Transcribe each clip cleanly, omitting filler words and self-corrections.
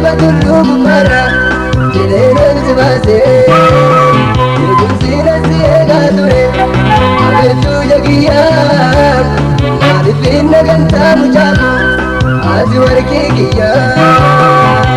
But tullu gubbaarra jireenya si baasee eegumsi nasi eegaa ture agartuu jagiyyaa maaliif hin nagantaa mucaako ati warqee kiyyaa.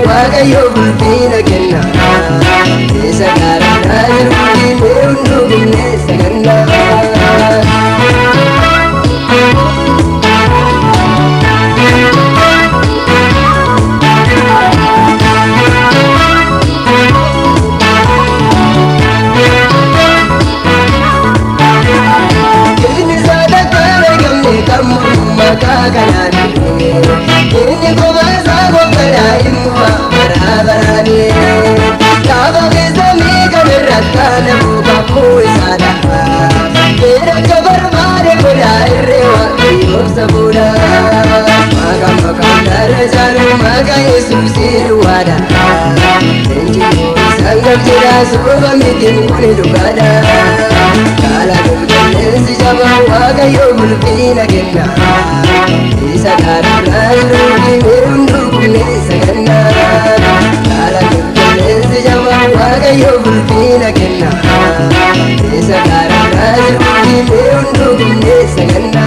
Waaqayyo bultii na kenna isa gaariidha. mitiin kuni dhugaadha. Kaala qulqulleessi jabaa waaqayyo bulfiina kenna. Isa gaariirraa yeroo dhibee hunduu qulleessa kenna. Kaala qulqulleessi jabaa waaqayyo bulfiina kenna. Isa gaariirraa yeroo dhibee hunduu qulleessa kenna.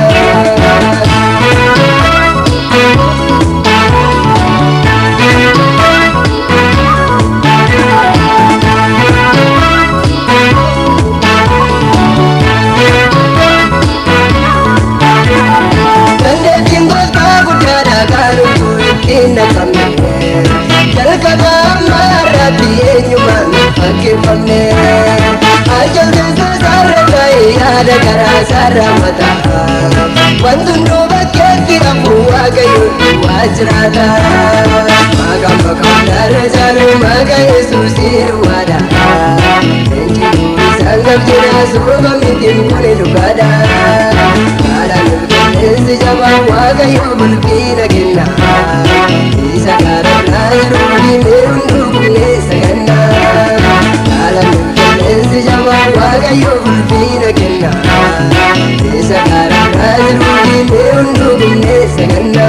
Ada gara saramata, wantundu baketi apu agayu wajrata. Magam magam darajalu maga Yesus irwada. Enjibu sangam jira surga mitin kuni lugada. Ala nulkesi jaba wagayu bulkina gina. Isa karana irudi merundu kune sagana. Ala nulkesi jaba wagayu bulkina gina. Isa karana irudi merundu kune sagana.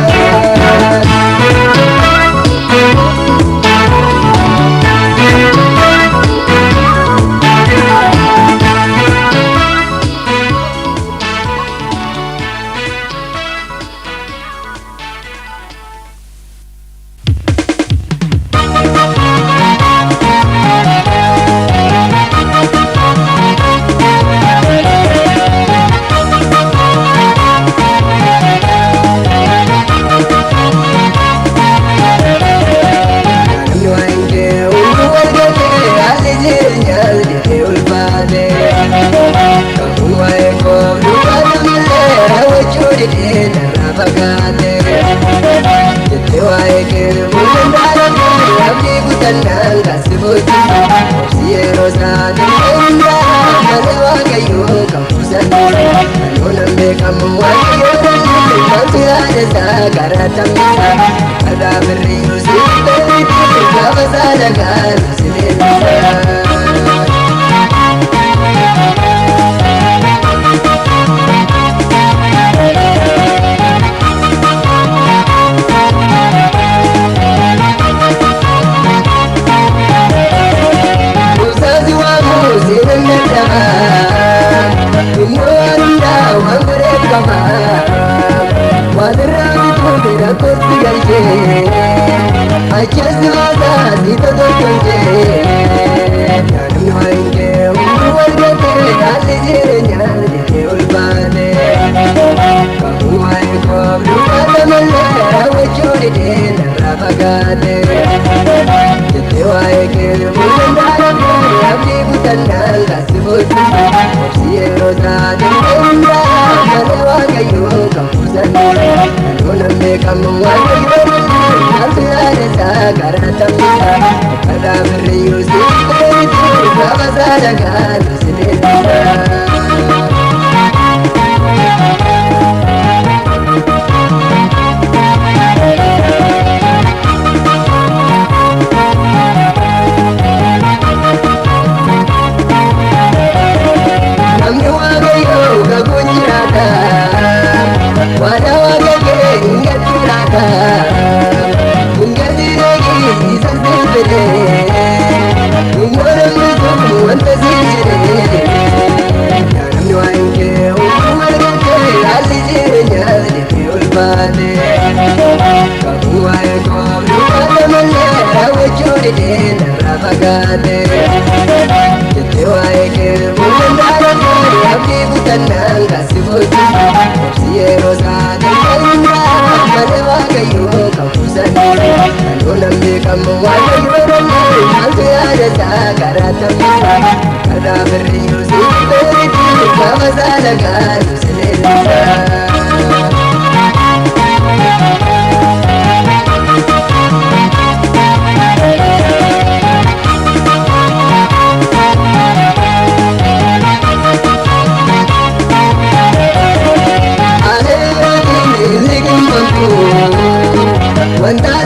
Wanta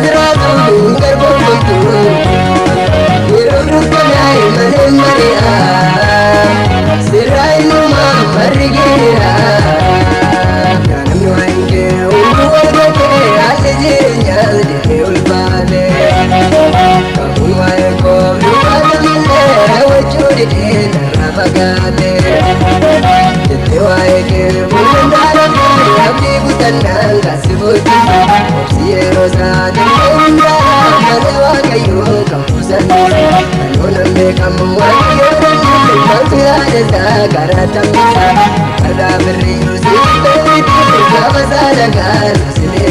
rafagate jette wae ke mundara abdi butanal kasibuti siero sade unda malewa kayu kamusan ayonambe kamwa kafiya desa karata kada beri usi kabasada kan sile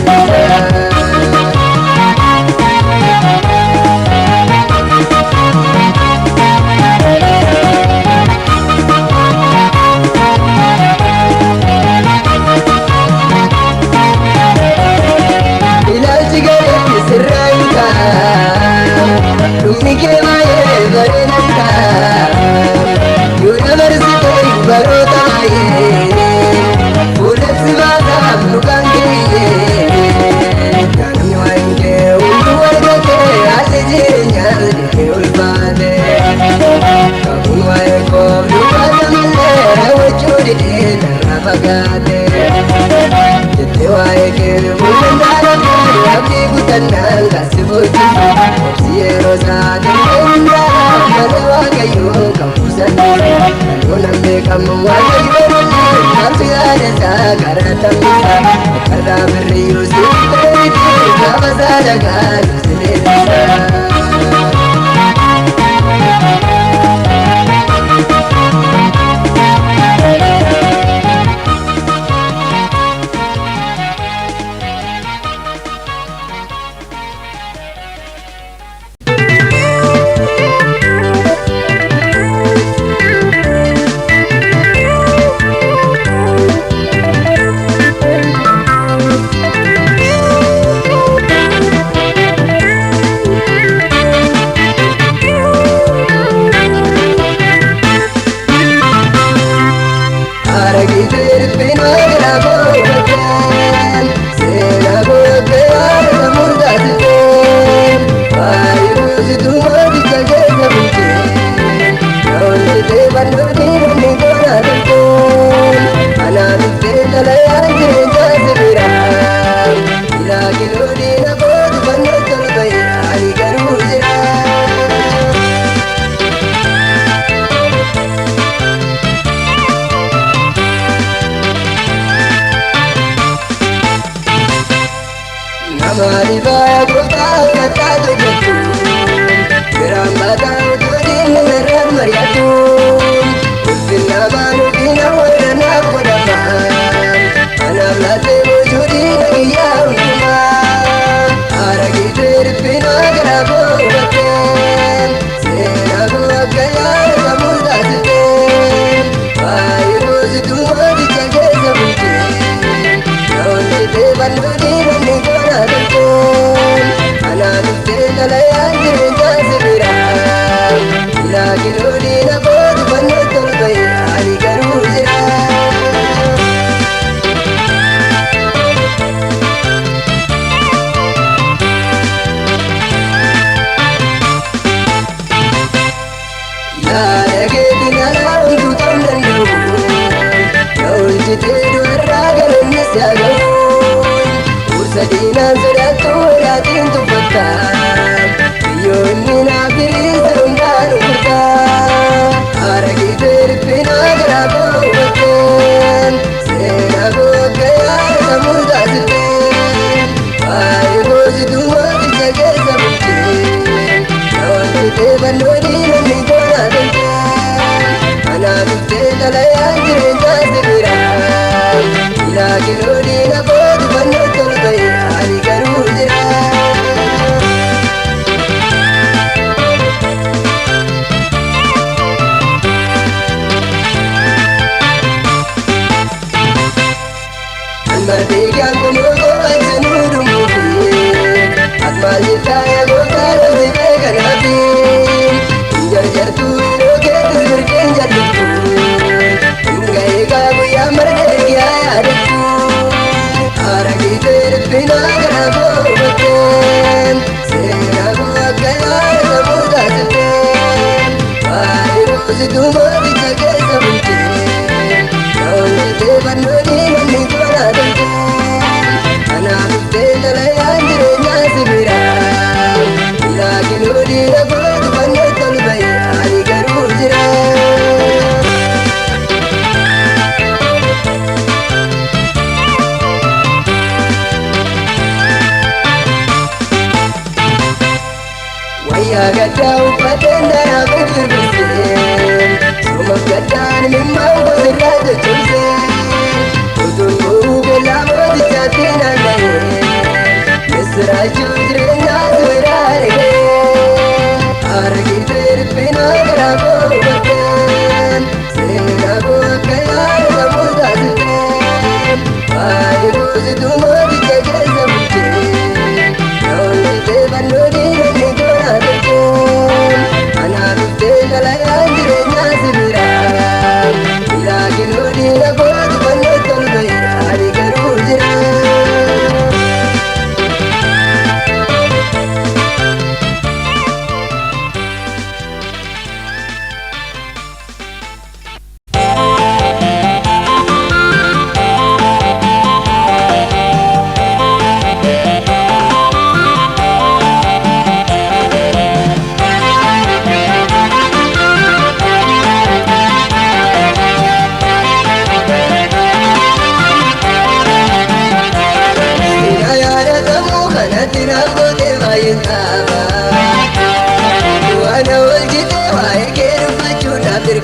Lagi lu di dapur, banyak tol bayar,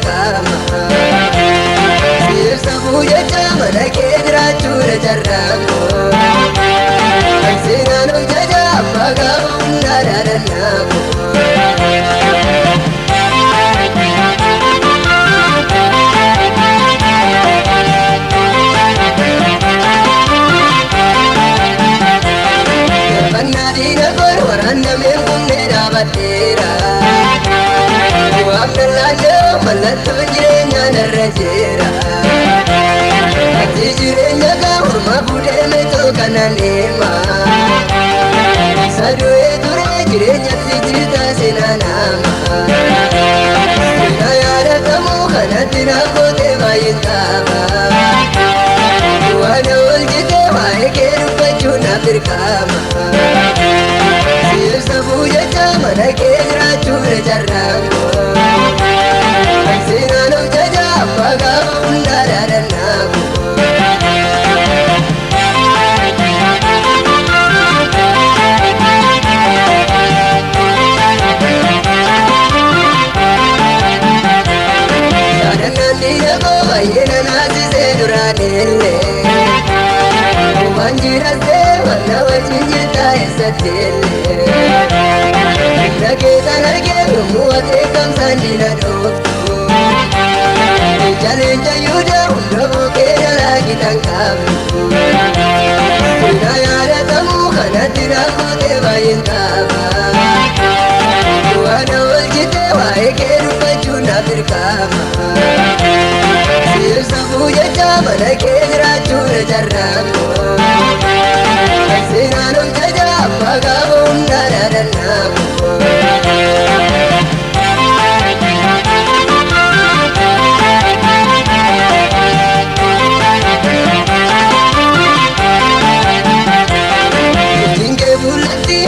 dirqama Sirsa buujecha mana kee jiraachuudha jarraako Seenaan hojjaja abbaa gaafa hundaa dhaadhannaako Garbannaa diina koo waraannameen kunnee dhaabateera Abdallah mallattoo jireenyaa narra jira Ati jireenya gaafuma fuudhee meetoo kanan hima Sadu'ee ture jireenyatti jirta seenaa nama Seenaa yaadatamu kanatti naafotee baay'een taaba Waan ol jitee waa'ee kee dubbachuu naaf dirqama Sirsa buujecha mana kee jiraachuudha jarraako Seenaan hojjaja abbaa gaafa hundaa dhaadhannaako Yaadannaan diina koo baay'ee na naasisee duraanillee Waan jiraatee wanna wajjin jirtaa eessatteellee Humna keessan argee yommuu akeekamsaan diina dhooftu Jaleenja yuudaa hunda bookee jalaa gitan qabdu Seenaa yaadatamu kanatti naafotee baay'een taaba Waan ol jitee waa'ee kee dubbachuu naaf dirqama Sirsa buujecha mana kee jiraachuudha jarraako Seenaan hojjaja abbaa gaafa hundaa dhaadhannaako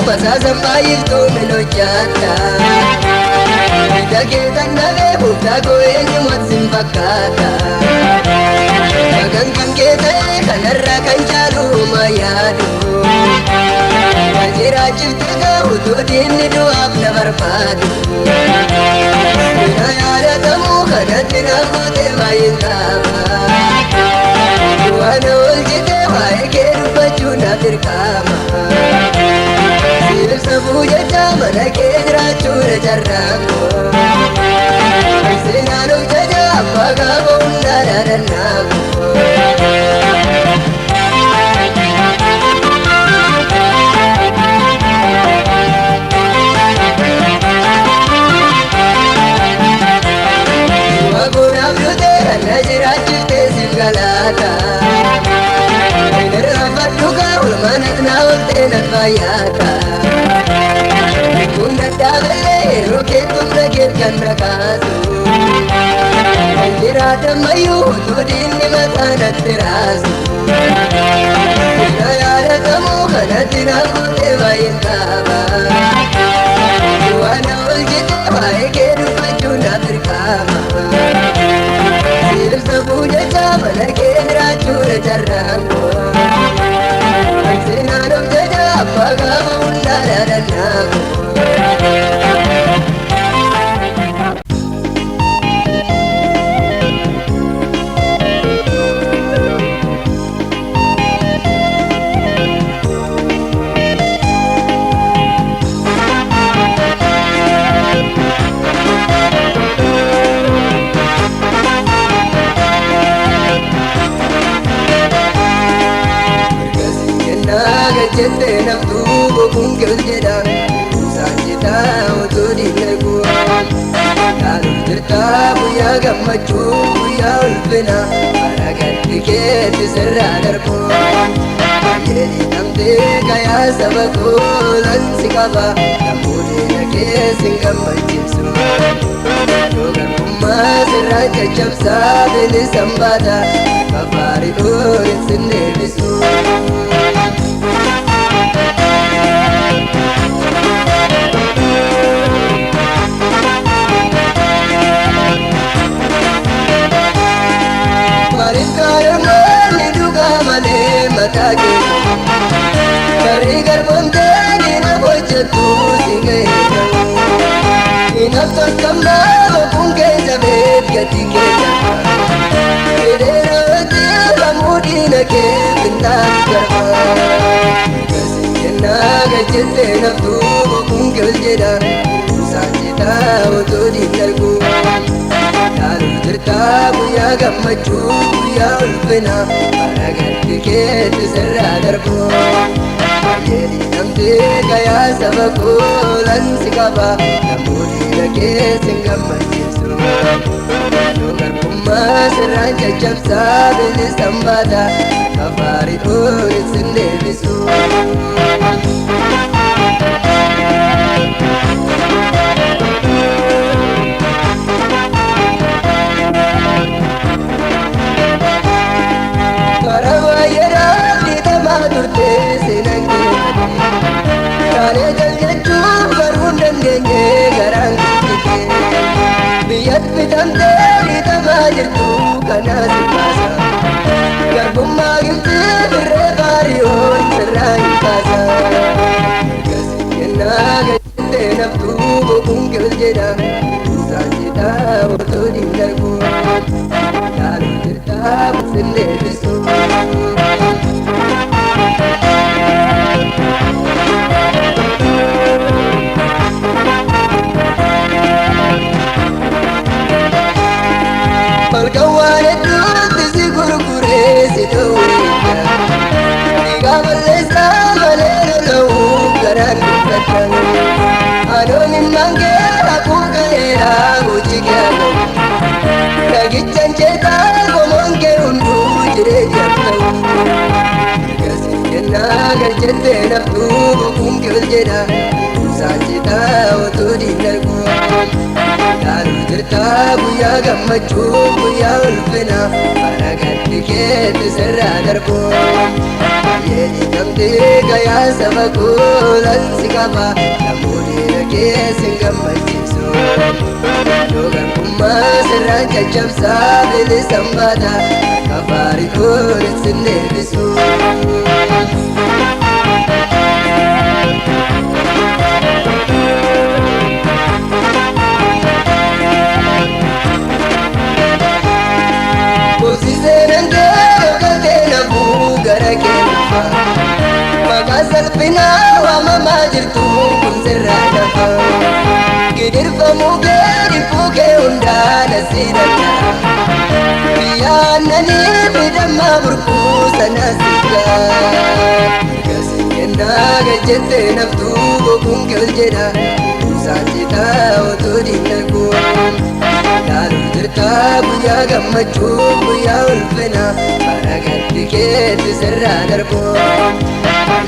Masaasan baay'iftuu min hojjatta Miidhagee kan dhabee buuftaa koo eenyumatti sin fakkaata Magan kan kee ta'e kanarra kan caalu ma yaadu Kan jiraachifte gaa utuu diinni du'aaf na barbaadu Seenaa yaadatamu kanatti naafotee baay'een taaba Waan ol jitee waa'ee kee dubbachuu naaf dirqama Sirsa buujecha mana kee jiraachuudha jarraako Seenaan hojjaja abbaa gaafa hundaa dhaadhannaako Waguudhaaf dhutee kan na jiraachiftee siif galaata Irraa fadhugaa ulmaanat naa oltee nat fayyada Kun dadhaabalee yeroo keetumna keet kan rakaasu Kan jiraatan mayyuu utuu diinni mataa natti raasu Seenaa yaadatamu kanatti naafotee baay'een taaba Waan ol jitee waa'ee kee dubbachuu naaf dirqama Sirsa buujecha mana kee jiraachuudha jarraako Seenaan hojjaja abbaa gaafa hundaa dhaadhannaako Jette naftuu bokuun kees jedha Kuusaan jitaa otoo diinne kuwaa Laaluuf jirtaa guyyaa gammachuu guyyaa ulfina Bara gaddi keetti sirraa darbu Baay'ee namtee gayaa saba koo lansi qaba Namoonni kees hin gammachiisu Yoo garbummaa sirraan caccabsaa bilisan baata Kafaari dhoorin sin deebisu Matake, kari garbomte gina hojjetu si gaita. Inaftan kamna bokun keessa beekya tiketa Ederote ramudina ke bintan karma Kasinna gajete naftu kungel jeda Sanjita otodi dargu Dalu jirta buya gammachu buya ulfina Paragat tiket serra darbu Yedi namte gaya sabako lan sikaba Namudi lake singgam majisu Nugar pumma serran jajabsa bilis tambada Kafari urit sinde bisu Karawa yera dita madurte sinangi Kane jaljechu karundan genye garang kike Biyat pitamte dita majirtu kana sipasa Garbumma gilti birre bariyon serang kasa Kasikena gajete naftu bukungkel jeda Sanjita otodi darbu Dalu jirta sinde bisu Balkawanetu tisi gurgure si dawita Diga balesa balena lau garan dubbatan Anoni mange aku galera uji kyago Nagichan cheta gomonge undu jire jatau Kasikena gajete naftu bukungkel jeda Sanjita otodi dargu Dalu jirta buya gammachu buya ulfina Paragat tiket serra darbu Yedi namte gaya sabako lan sikaba Namudi lake singgam majisu Nugar pumma serra jajabsa bilis tambada Kafari urit sinde bisu Salpina wama majirtu kun sirra dafa Gidirfa mugeri fuke unda nasidana Biyanani bidamma burku sana sika Kasikena gajete naftu bukungkel jeda Sanjita otodi dargu Dalu jirta buya gammachu buya ulfina Paragat tiket serra darbu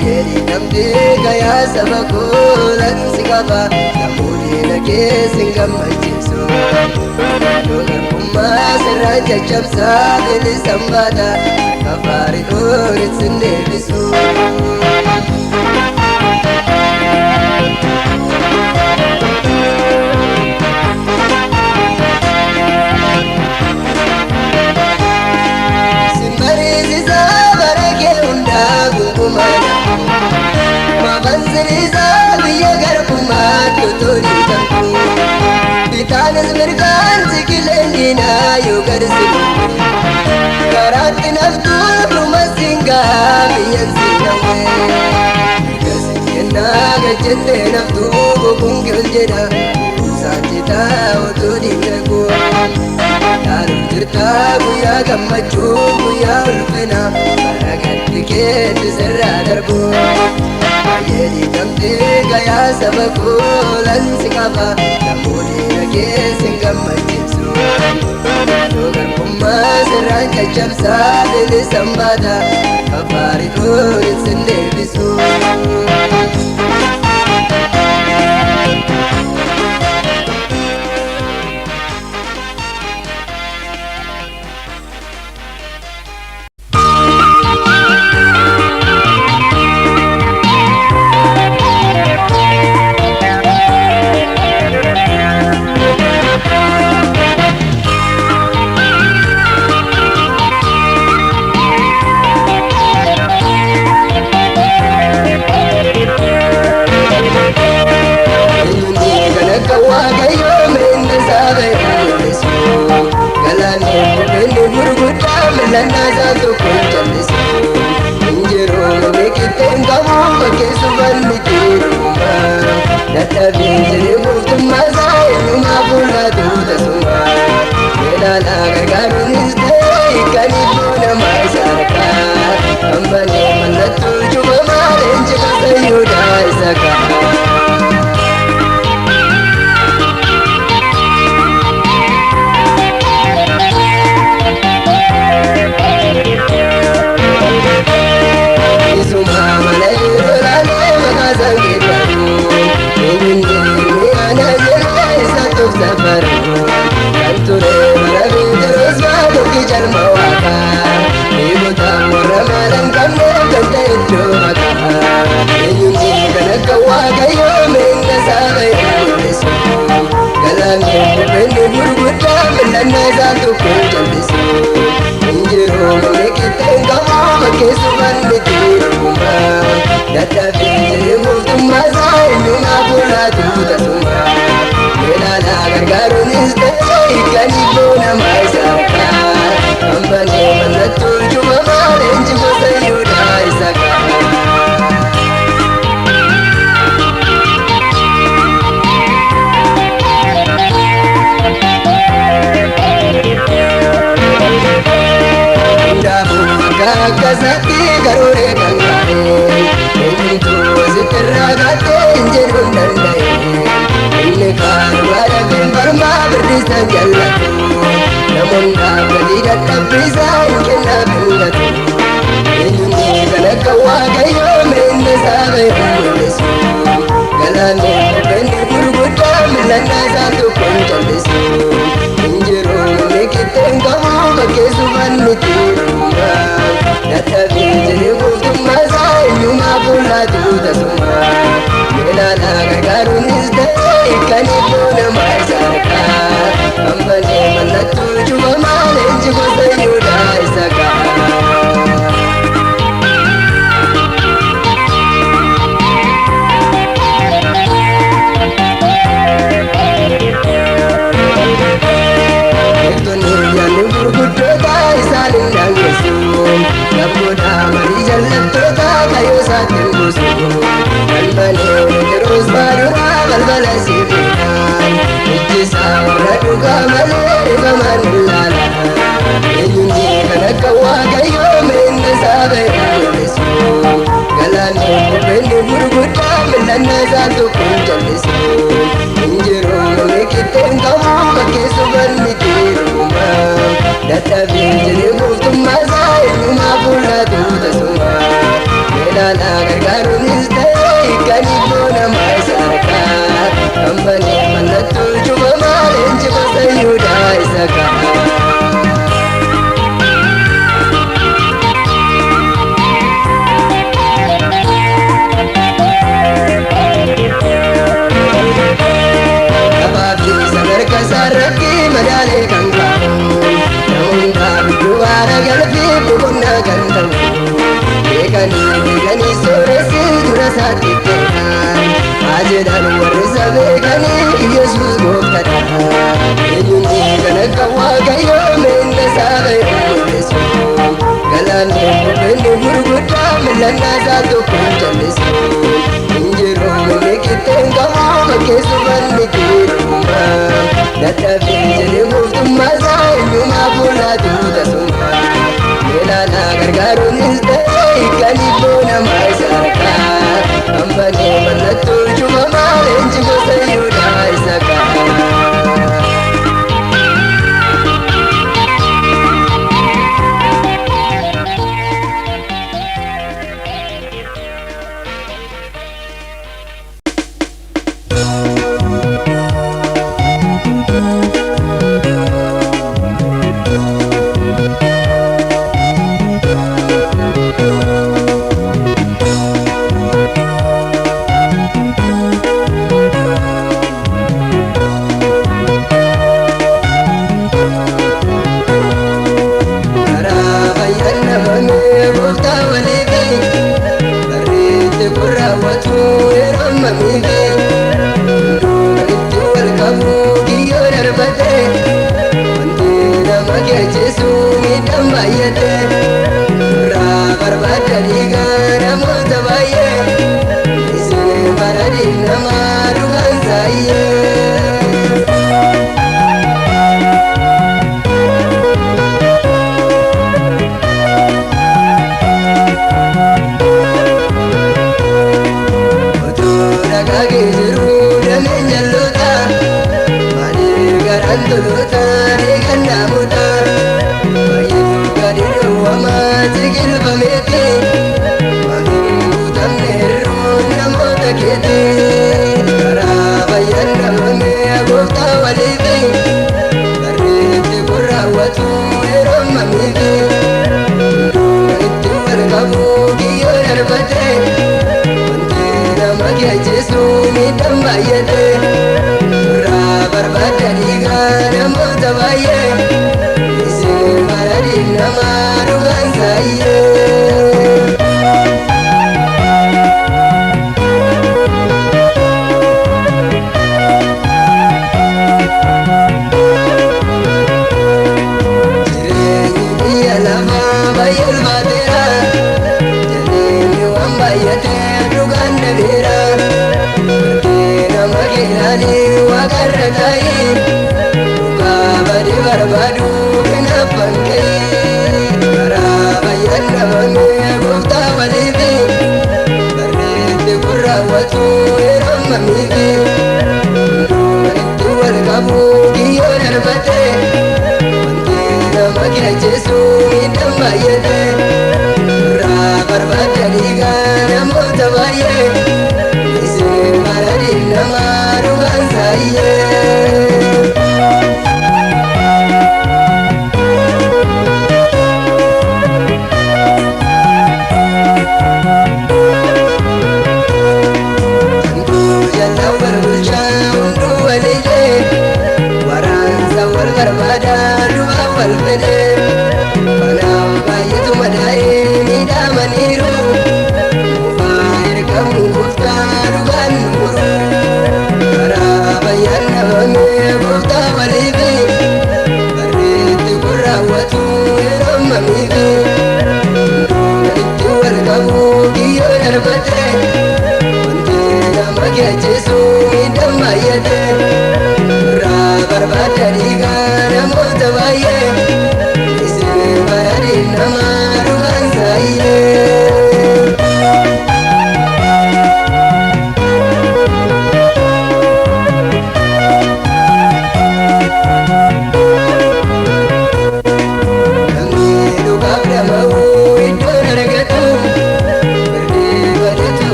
Yedi namte gaya sabako lan sikaba Namudi lake singgam majisu Nugar pumma serra jajabsa bilis tambada Kafari urit sinde bisu Simbari sisa barake unda gungumana Mabansiriza biya garbuma tuturi tanku Bitanis mirgan sikilendina yugarsilu Karati naftu rumasinga biyan sinawe Kasikena gajete naftu bukungkel jeda Sanjita otodi dargu Dalu jirta buya gammachu buya ulfina Paragat tiket serra darbu Yedi namte gaya sabako lan sikaba Namudi lake singgam majisu Nugar pumma serra jajabsa bilis tambada Kafari urit sinde bisu inni gurguddaa mil'annaa isaa tokko hin callisu. Injiruu beekitteen qabu fakkeessu bal'iti dhuma. Dadhabee jedhee gootummaa isaa eenyumaa fuulduraatu tasuma. Ilaalaa gargaaruunis ta'e kan iddoo namaa isa harkaa. Hambanee mallattoo cufamaa leenji Kasayyuudhaa isa ka'a. Akkasatti garooree kan kaa'e eenyutu asirraa gaatee hin jedhu hin danda'e. Inni kaan waadafin barmaa birrisan jallatu namoonni dhaabbatii dadhabbisaa hin kennaaf hin gatu. Eenyuun kan akka waaqayyoo meenya isaa bahee mul'isu. Galaanni qopheonni gurguddaa mil'annaa isaa tokko hin callisu. Injiruu beekitteen qabu fakkeessu bal'iti dhuma. Dadhabee jedhee gootummaa isaa eenyumaa fuulduraatu tasuma. Ilaalaa gargaaruunis ta'e kan iddoo namaa isa harkaa. Hambanee mallattoo cufamaa leenji Kasayyuudhaa isa ka'a. Gurguddoota isaan hin daangessu. Namoota marii jallattoota kayyoo isaatti hin buusu. Balbalee yeroos baaduu balbala siifidhaan. Ijji isaa warra dhugaa malee rifaman hin laala. Eenyuun kan akka waaqayyoo meenya isaa bahee mul'isu. Galaanni qopheonni gurguddaa mil'annaa isaa tokko hin callisu. Injiruu beekitteen qabu fakkeessu bal'iti dhuma. Dadhabee jedhee gootummaa isaa eenyumaa fuulduraatu tasuma. Ilaalaa gargaaruunis ta'e kan iddoo namaa isa harkaa. Hambanee mallattoo cufamaa leenji Kasayyuudhaa isa ka'a. Sarratti madaalee kan qabu namoota bidduu haara galfii boqonnaa kan ta'u beekanii sooressi dura isaatti kennan haa jedhan warri isa beekanii Yesuus gooftadha. Eenyuun kan akka waaqayyoo meenya isaa bahee mul'isu. Galaanni qopheonni gurguddaa mil'annaa isaa tokko hin callisu. Injiruu beekitteen qabu fakkeessu bal'iti dhuma. Dadhabee jedhee gootummaa isaa eenyumaa fuulduraatu tasuma. Ilaalaa gargaaruunis ta'e kan iddoo namaa isa harkaa. Hambanee mallattoo cufamaa leenji Kasayyuudhaa isa ka'a. Yesu baay'ate irraa barbaadanii namoota baay'ee isin baradii namaa dhugaan saayyee.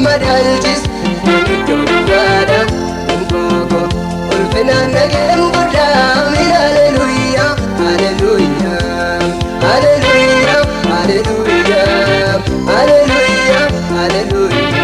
والمدالجس الدوادا انكوكو والفنان نجم قدام هاليلويا هاليلويا هاليلويا هاليلويا هاليلويا هاليلويا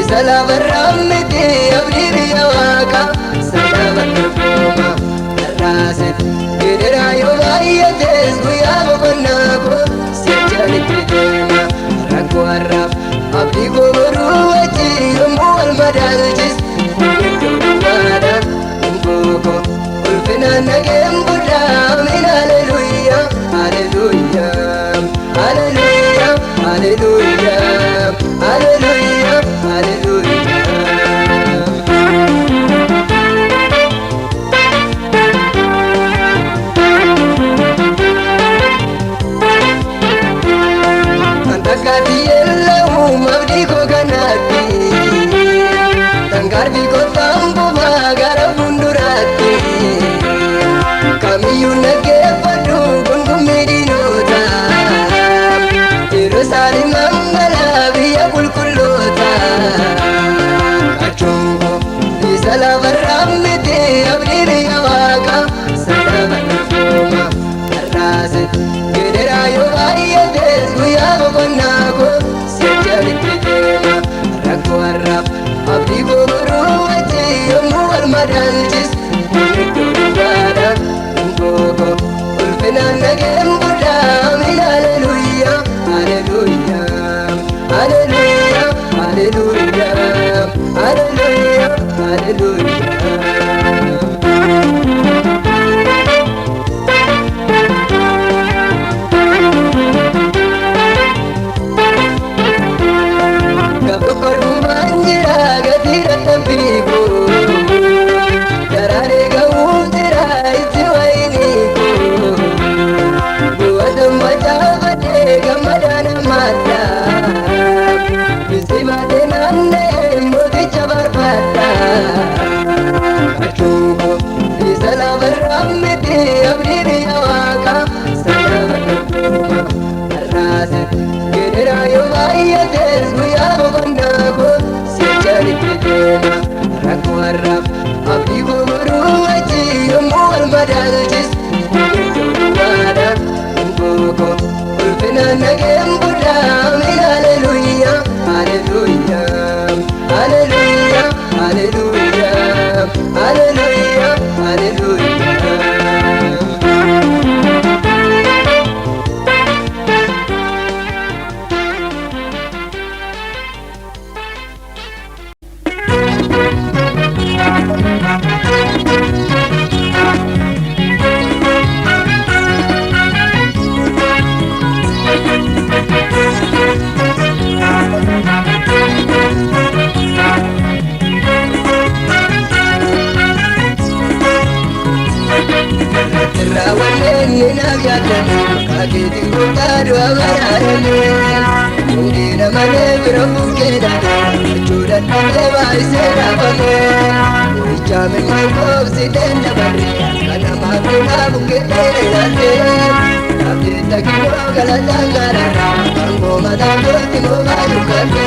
سلام الرمتي أبدي بيواكا سلام الرقومة الراسل قدر عيوبايا تسكو يا مبناكو سجلت بدينا ركو الرب أبدي قبروتي يمو المدالجس يدوانا انكوكو والفنان نجم قدامين هاليلويا هاليلويا هاليلويا هاليلويا هاليلويا هاليلويا أنت كاتي اللهم أبديكو كناتي تنكار بيكو تامبو باغارا بندراتي كاميو نكيفادو كنكم مدينوتا يروساليم أمبلا بيا كلكلوتا كاتشونغو سلام الرمتي أبدي بيواكا سلام الرقومة الراسل قدر عيوبايا تسكو يا مبناكو سجلت بدينا ركو الرب أبدي قبروتي يمو المدالجس يدوانا انكوكو والفنان نجم قدامين هاليلويا هاليلويا هاليلويا هاليلويا هاليلويا هاليلويا ركو الرب أبدي قبروتي يمو المدالجس يدوانا انكوكو والفنان نجم قدامين هاليلويا هاليلويا هاليلويا هاليلويا هاليلويا هاليلويا Kakiti kutadu agararane Mundina mane biramu kedane Chudan mane baise rabane Uichame mangob sitenda barre Kana makuna bukete late Abdi takino galatangarara Kango madango timo bayukane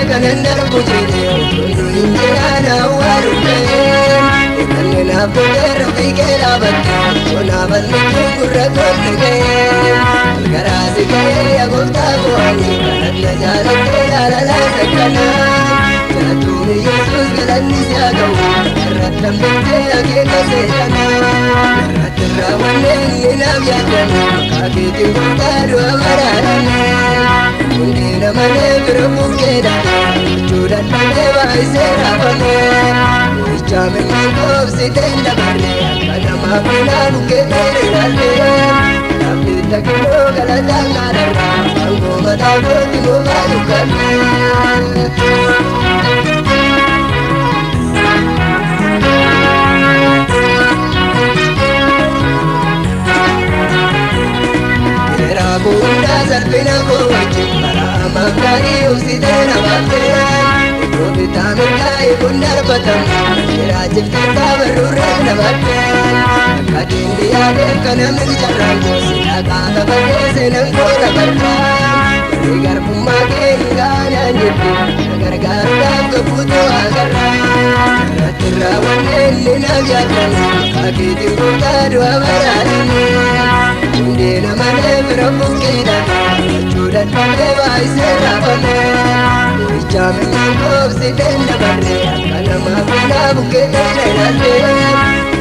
Kanandar bujine, injana waruke. Kanna puter bigela batte, sona banne kurra konne. Garasi ke agulta koani, kanna jala ke la la sakana. Jatuni Yesus galanni jagaw, ratam bete age kasetana. Ratra wanne inam yadana, kakiti kutaru amarane. Mundina mane biramu kedane Chudan mane baise rabane Ijamin mangkobsiteen dabarre akka namaaf ilaalu keetere ilaalte namni takkiloo galataan gaadharra angoo mataa kooti bobaa dukkanne. Kunda salphina koo wajjin karaa amaaf gaarii obsitee na baaftee Koofittaa mirgaa'e kun darbatamu jiraachifteen taabarruurree na baaftee akka diinni yaadee akka namni carraan goosi dhaqaa kabarree nan koota barraa Garee garbummaa kee hin gaanaan jettu na gargaaruudhaaf gabbuutu agarraa irratti raawwannee inni naaf yaaddan akeetiin gooftaa du'a baraaranii Hundina malee bira buqqeedhaan gochuudhaan malee baay'isee raafamee Ijamin mangkobsiteen dabarre akka namaaf ilaa buqqeeteen ilaalte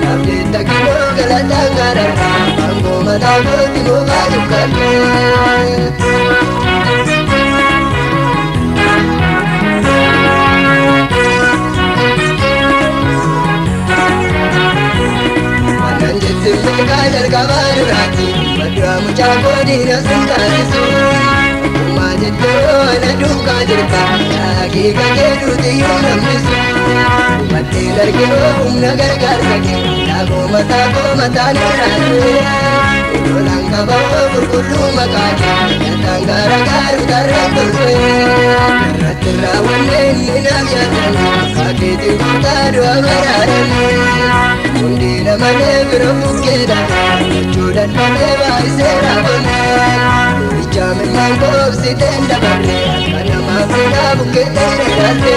Naaflee takkiloo galataan gaadharra angoo mataa kooti bobaa dukkanne. Simbeekaa jalqabaa duraatti Baddu'aa mucaa koodiina sun taasisu Akkuma jettoo ana duukaa jirta Dhageeka kee duutiyyuu namnisu Baddeen argee humna gargaarsa kee Dhaaboo mataa koo mataan irraate Lolaan qabaa qulqulluu maqaa kee Yataan gaara gaaru tarreen tolfee Irratti raawwanne inni naaf yaaddan Akeetiin gooftaa du'a baraaranii Hundina malee bira buqqeedhaan gochuudhaan malee baay'isee raafamee Ijamin mangkobsiteen dabarre akka namaaf ilaa buqqeeteen ilaalte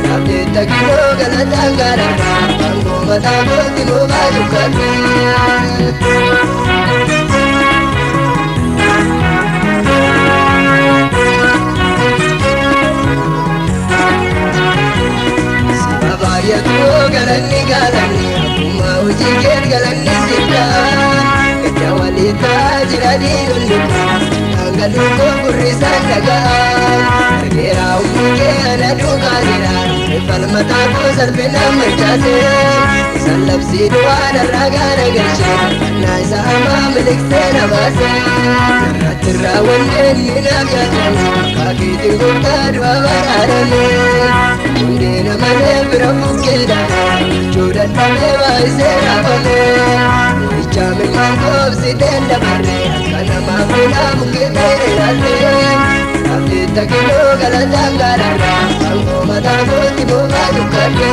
Naaflee takkiloo galataan gaadharra angoo mataa kooti bobaa dukkanne. Baay'atoo galanni gaalanni akkuma hojii kee galanni sibbaa Gadda walii ta'aa jira diinonni Dhangaluu koo gurrisaan dhagaa Argeeraa humni kee ana duukaa jira Falmataa koo salphinaan machaasee Isaan labsii du'aa narraa gaara galchee Annaa isa hamaa miliqsee na baasee Irratti raawwanne inni naaf yaaddan Akeetiin gooftaa du'a baraaranii Hundina malee bira buqqeedhaan gochuudhaan malee baay'isee raafamee Ijamin mangkobsiteen dabarre akka namaaf ilaa buqqeeteen ilaalte Naaflee takkiloo galataan gaadharra angoo mataa kooti bobaa dukkanne.